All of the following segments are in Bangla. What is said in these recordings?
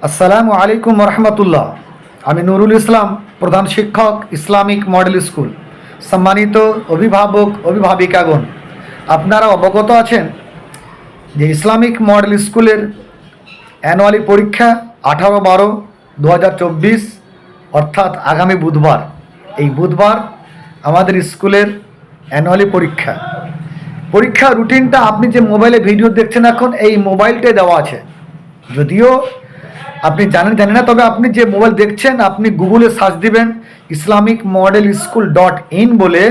আসসালামু আলাইকুম রহমতুল্লাহ। আমি নুরুল ইসলাম, প্রধান শিক্ষক, ইসলামিক মডেল স্কুল। সম্মানিত অভিভাবক অভিভাবিকাগণ, আপনারা অবগত আছেন যে ইসলামিক মডেল স্কুলের অ্যানুয়ালি পরীক্ষা 18-12-2024 অর্থাৎ আগামী বুধবার, এই বুধবার আমাদের স্কুলের অ্যানুয়ালি পরীক্ষা রুটিনটা আপনি যে মোবাইলে ভিডিও দেখছেন এখন এই মোবাইলটাই দেওয়া আছে। যদিও আপনি জানেন না, তবে আপনি যে মোবাইল দেখছেন আপনি গুগলে সার্চ দিবেন islamicmodelSchool.in বলে,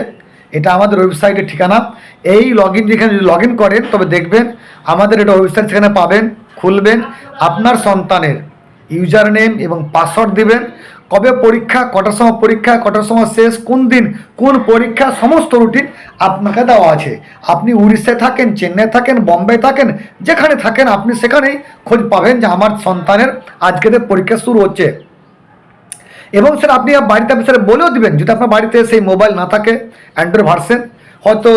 এটা আমাদের ওয়েবসাইটের ঠিকানা। এই যেখানে যদি লগ ইন করেন তবে দেখবেন আমাদের এটা ওয়েবসাইট, সেখানে পাবেন, খুলবেন, আপনার সন্তানের ইউজার নেম এবং পাসওয়ার্ড দিবেন, কবে পরীক্ষা, কটার সময় পরীক্ষা, কটার সময় শেষ, কোন দিন কোন পরীক্ষা, সমস্ত রুটিন আপনাকে দেওয়া আছে। আপনি উড়িষ্যায় থাকেন, চেন্নাই থাকেন, বোম্বে থাকেন, যেখানে থাকেন আপনি সেখানেই খোঁজ পাবেন যে আমার সন্তানের আজকে পরীক্ষা শুরু হচ্ছে। এবং স্যার আপনি বাড়িতে স্যার বলেও দিবেন, যদি আপনার বাড়িতে সেই মোবাইল না থাকে, অ্যান্ড্রয়েড ভার্সন, হয়তো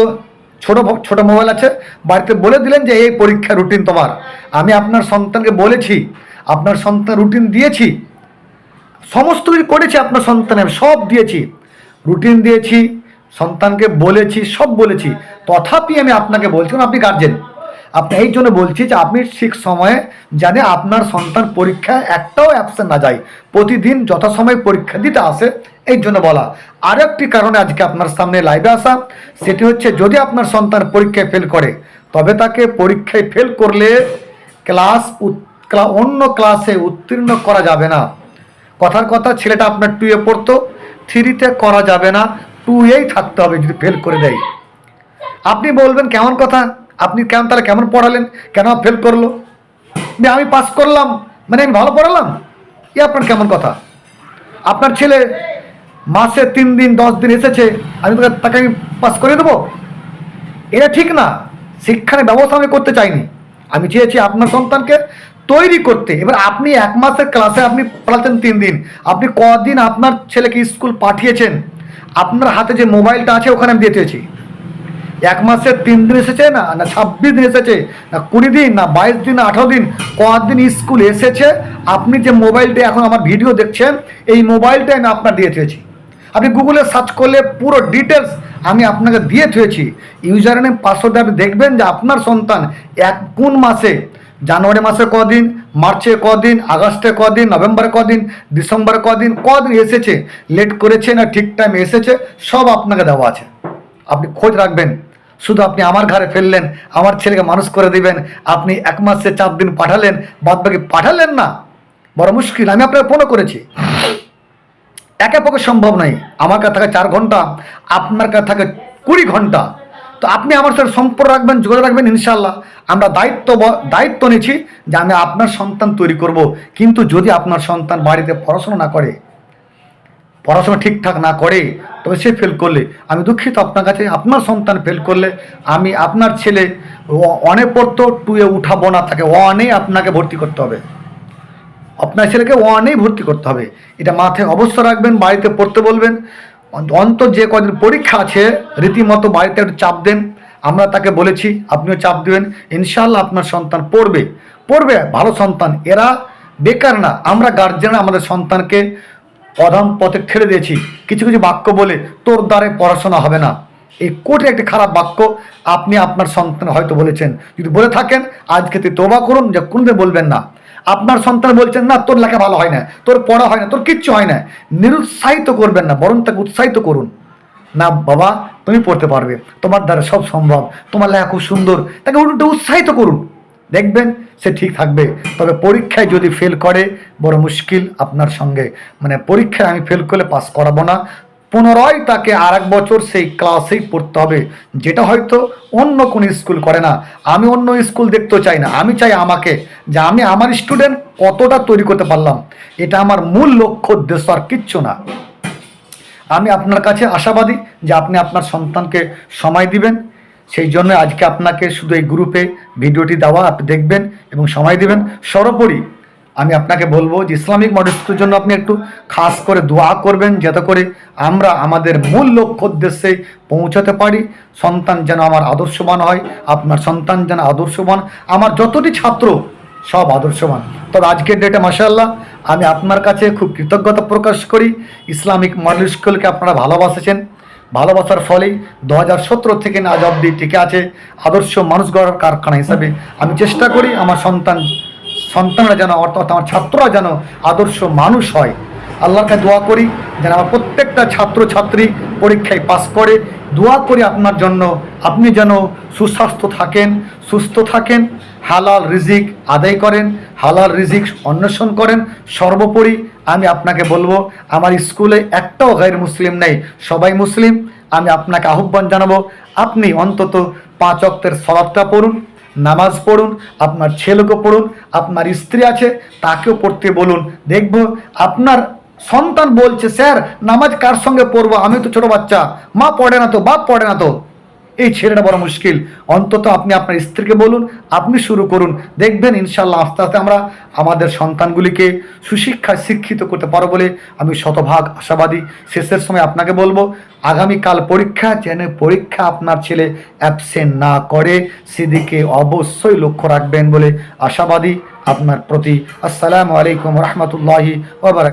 ছোট মোবাইল আছে, বাড়িতে বলে দিলেন যে এই পরীক্ষা রুটিন তোমার। আমি আপনার সন্তানকে বলেছি, আপনার সন্তান রুটিন দিয়েছি, সমস্ত কিছু করেছি, আপনার সন্তানের সব দিয়েছি, রুটিন দিয়েছি, সন্তানকে বলেছি, সব বলেছি। তথাপি আমি আপনাকে বলছি, আপনি গার্জেন, আপনি এই জন্য বলছি যে আপনি ঠিক সময়ে জানে আপনার সন্তান পরীক্ষায় একটাও অ্যাবসেন্ট না যায়, প্রতিদিন যথাসময়ে পরীক্ষা দিতে আসে, এই জন্য বলা। আর একটি কারণে আজকে আপনার সামনে লাইভে আসা, সেটি হচ্ছে যদি আপনার সন্তান পরীক্ষায় ফেল করে তবে তাকে পরীক্ষায় ফেল করলে অন্য ক্লাসে উত্তীর্ণ করা যাবে না। কথার কথা, ছেলেটা আপনার 2-এ পড়তো, 3-তে করা যাবে না, 2-এই থাকতে হবে যদি ফেল করে দেয়। আপনি বলবেন কেমন কথা, আপনি তাহলে কেমন পড়ালেন, কেন ফেল করলো? আমি পাস করলাম মানে আমি ভালো পড়ালাম, আপনার কেমন কথা? আপনার ছেলে মাসে 3 দিন 10 দিন এসেছে, তাকে আমি পাস করে দেবো? এটা ঠিক না। শিক্ষার ব্যবস্থা আমি করতে চাইনি, আমি চেয়েছি আপনার সন্তানকে তৈরি করতে। এবার আপনি 1 মাসের ক্লাসে আপনি পড়াচ্ছেন 3 দিন, আপনি কদিন আপনার ছেলেকে স্কুল পাঠিয়েছেন? আপনার হাতে যে মোবাইলটা আছে ওখানে আমি দিয়ে দিয়েছি। 1 মাসের 3 দিন এসেছে না 26 দিন এসেছে, না 20 দিন, না 22 দিন, না 18 দিন, কদিন স্কুল এসেছে? আপনি যে মোবাইলটা এখন আমার ভিডিও দেখছেন, এই মোবাইলটা আমি আপনার দিয়ে দিয়েছি। আপনি গুগলে সার্চ করলে পুরো ডিটেলস আমি আপনাকে দিয়ে দিয়েছি। ইউজার নেম পাসওয়ার্ড আপনি দেখবেন যে আপনার সন্তান কোন মাসে, জানুয়ারি মাসে কদিন, মার্চে কদিন, আগস্টে কদিন, নভেম্বরে কদিন, ডিসেম্বরে কদিন এসেছে, লেট করেছে না ঠিক টাইম এসেছে, সব আপনাকে দেওয়া আছে। আপনি খোঁজ রাখবেন। শুধু আপনি আমার ঘরে ফেললেন, আমার ছেলেকে মানুষ করে দিবেন, আপনি 1 মাসে 4 দিন পাঠালেন, বাদবাকি পাঠালেন না, বড় মুশকিল। আমি আপনাকে ফোনও করেছি, একে পক্ষে সম্ভব নয়। আমার কাছে থাকে 4 ঘন্টা, আপনার কাছে থাকে 20 ঘন্টা। তো আপনি আমার সাথে সম্পর্ক রাখবেন, যোগাযোগ রাখবেন, ইনশাল্লাহ আমরা দায়িত্ব নিচ্ছি যে আমি আপনার সন্তান তৈরি করব। কিন্তু যদি আপনার সন্তান বাড়িতে পড়াশোনা না করে, পড়াশোনা ঠিকঠাক না করে, তবে সে ফেল করলে আমি দুঃখিত আপনার কাছে। আপনার সন্তান ফেল করলে আমি আপনার ছেলে 1-এ পড়তো, 2-এ উঠাবো না, তাকে 1-এ আপনাকে ভর্তি করতে হবে। আপনার ছেলেকে 1-এই ভর্তি করতে হবে, এটা মাথায় অবশ্য রাখবেন। বাড়িতে পড়তে বলবেন, অন্তত যে কদিন পরীক্ষা আছে রীতিমতো বাড়িতে একটু চাপ দেন। আমরা তাকে বলেছি, আপনিও চাপ দেবেন, ইনশাল্লাহ আপনার সন্তান পড়বে ভালো সন্তান। এরা বেকার না। আমরা গার্জেনরা আমাদের সন্তানকে অধম পথে ঠেলে দিয়েছি কিছু বাক্য বলে, তোর দ্বারে পড়াশোনা হবে না। এই কোটি একটি খারাপ বাক্য আপনি আপনার সন্তান হয়তো বলেছেন। যদি বলে থাকেন আজকে তওবা করুন, যে কোনদিন বলবেন না। আপনার সন্তান বলছেন না তোর লেখা ভালো হয় না, তোর পড়া হয় না, তোর কিচ্ছু হয় না, নিরুৎসাহিত করবেন না, বরং তাকে উৎসাহিত করুন। না বাবা, তুমি পড়তে পারবে, তোমার দ্বারা সব সম্ভব, তোমার লেখা খুব সুন্দর, তাকে উল্টো উৎসাহিত করুন, দেখবেন সে ঠিক থাকবে। তবে পরীক্ষায় যদি ফেল করে, বড় মুশকিল আপনার সঙ্গে। পরীক্ষায় আমি ফেল করলে পাস করাবো না, পুনরায় তাকে আর1 বছর সেই ক্লাসেই পড়তে হবে, যেটা হয়তো অন্য কোনো স্কুল করে না। আমি অন্য স্কুল দেখতে চাই না, আমি চাই আমাকে, যে আমি আমার স্টুডেন্ট কতটা তৈরি করতে পারলাম, এটা আমার মূল লক্ষ্য উদ্দেশ্য, আর কিচ্ছু না। আমি আপনার কাছে আশাবাদী যে আপনি আপনার সন্তানকে সময় দিবেন। সেই জন্য আজকে আপনাকে শুধু এই গ্রুপে ভিডিওটি দেওয়া, আপনি দেখবেন এবং সময় দিবেন। সর্বোপরি আমি আপনাকে বলবো যে ইসলামিক মডেল স্কুলের জন্য আপনি একটু খাস করে দোয়া করবেন, যাতে করে আমরা আমাদের মূল লক্ষ্য উদ্দেশ্যে পৌঁছাতে পারি। সন্তান যেন আমার আদর্শবান হয়, আপনার সন্তান যেন আদর্শবান, আমার যতটি ছাত্র সব আদর্শবান। তবে আজকের ডেটে মাশাআল্লাহ আমি আপনার কাছে খুব কৃতজ্ঞতা প্রকাশ করি, ইসলামিক মডেল স্কুলকে আপনারা ভালোবাসেছেন, ভালোবাসার ফলেই 2017 থেকে আজ অবধি টিকে আছে আদর্শ মানুষ গড়ার কারখানা হিসাবে। আমি চেষ্টা করি আমার সন্তানরা যেন, অর্থাৎ আমার ছাত্ররা যেন আদর্শ মানুষ হয়। আল্লাহর কাছে দোয়া করি যেন আমার প্রত্যেকটা ছাত্রছাত্রী পরীক্ষায় পাস করে। দোয়া করি আপনার জন্য, আপনি যেন সুস্বাস্থ্য থাকেন, সুস্থ থাকেন, হালাল রিজিক আদায় করেন, হালাল রিজিক অন্বেষণ করেন। সর্বোপরি আমি আপনাকে বলবো, আমার স্কুলে একটাও গায়র মুসলিম নেই, সবাই মুসলিম। আমি আপনাকে আহ্বান জানাবো, আপনি অন্তত 5 ওয়াক্তের সালাতটা পড়ুন, নামাজ পড়ুন, আপনার ছেলেকে পড়ুন, আপনার স্ত্রী আছে তাকেও পড়তে বলুন। দেখব আপনার সন্তান বলছে, স্যার নামাজ কার সঙ্গে পড়বো, আমি তো ছোট বাচ্চা, মা পড়ে না তো, বাপ পড়ে না তো। এই ছেলেটা বড় মুশকিল। অন্তত আপনি আপনার স্ত্রীকে বলুন, আপনি শুরু করুন, দেখবেন ইনশাল্লাহ আস্তে আস্তে আমরা আমাদের সন্তানগুলিকে সুশিক্ষায় শিক্ষিত করতে পারবো বলে আমি শতভাগ আশাবাদী। শেষের সময় আপনাকে বলবো, আগামীকাল পরীক্ষা, যেন পরীক্ষা আপনার ছেলে অ্যাবসেন্ট না করে সেদিকে অবশ্যই লক্ষ্য রাখবেন বলে আশাবাদী আপনার প্রতি। আসসালামু আলাইকুম রহমতুল্লাহি ওয়া বারাকাতুহু।